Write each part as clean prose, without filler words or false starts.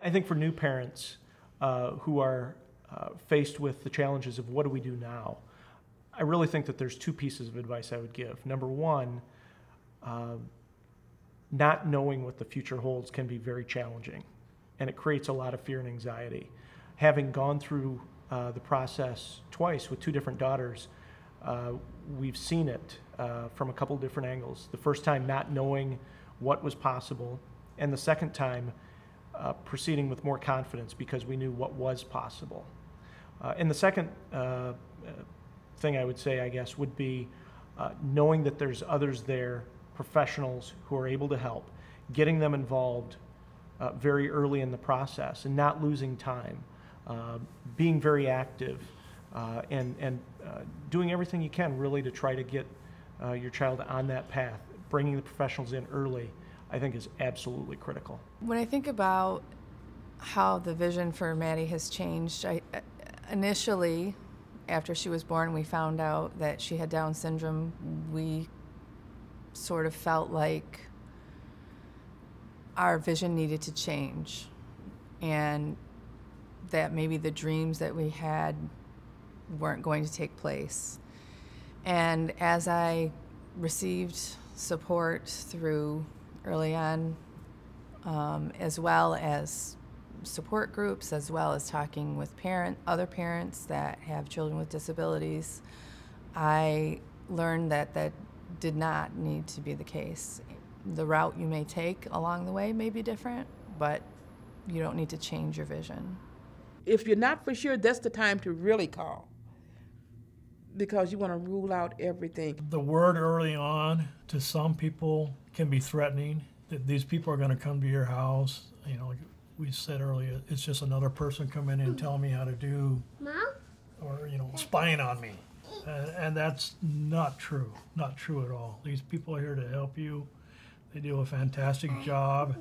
I think for new parents who are faced with the challenges of what do we do now, I really think that there's two pieces of advice I would give. Number one, not knowing what the future holds can be very challenging, and it creates a lot of fear and anxiety. Having gone through the process twice with two different daughters, we've seen it from a couple different angles. The first time not knowing what was possible, and the second time proceeding with more confidence because we knew what was possible. And the second thing I would say, I guess, would be knowing that there's others there, professionals who are able to help, getting them involved very early in the process and not losing time, being very active, and doing everything you can really to try to get your child on that path. Bringing the professionals in early, I think, is absolutely critical. When I think about how the vision for Maddie has changed, initially, after she was born, we found out that she had Down syndrome. We sort of felt like our vision needed to change, and that maybe the dreams that we had weren't going to take place. And as I received support through early on, as well as support groups, as well as talking with other parents that have children with disabilities, I learned that that did not need to be the case. The route you may take along the way may be different, but you don't need to change your vision. If you're not for sure, that's the time to really call, because you want to rule out everything. The word early on to some people can be threatening, that these people are going to come to your house. You know, like we said earlier, it's just another person coming in and telling me how to do, or, you know, spying on me. And that's not true, not true at all. These people are here to help you. They do a fantastic job,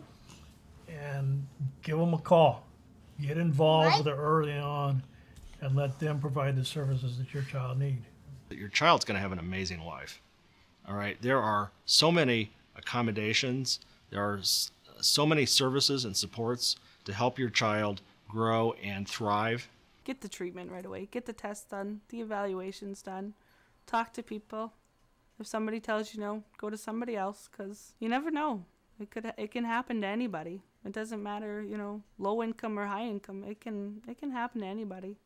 and give them a call. Get involved with it early on and let them provide the services that your child needs. Your child's going to have an amazing life. All right, there are so many accommodations, there are so many services and supports to help your child grow and thrive. Get the treatment right away, get the tests done, the evaluations done, talk to people. If somebody tells you no, go to somebody else, because you never know. It can happen to anybody. It doesn't matter, you know, low income or high income. It can happen to anybody.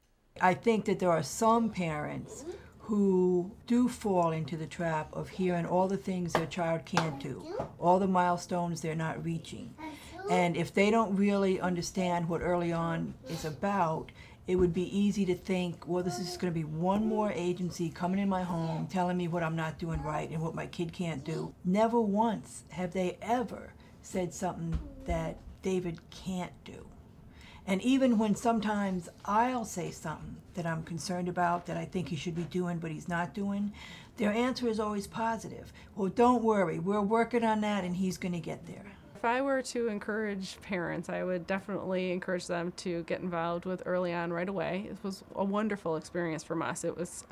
I think that there are some parents who do fall into the trap of hearing all the things their child can't do, all the milestones they're not reaching. And if they don't really understand what early on is about, it would be easy to think, well, this is just going to be one more agency coming in my home telling me what I'm not doing right and what my kid can't do. Never once have they ever said something that David can't do. And even when sometimes I'll say something that I'm concerned about, that I think he should be doing but he's not doing, their answer is always positive. Well, don't worry, we're working on that and he's going to get there. If I were to encourage parents, I would definitely encourage them to get involved with early on right away. It was a wonderful experience from us. It was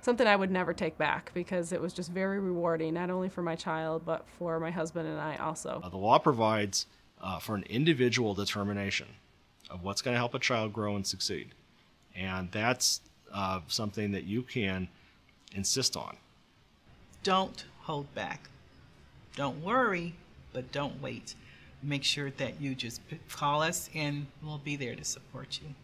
something I would never take back, because it was just very rewarding, not only for my child, but for my husband and I also. The law provides for an individual determination of what's going to help a child grow and succeed. And that's something that you can insist on. Don't hold back. Don't worry, but don't wait. Make sure that you just call us and we'll be there to support you.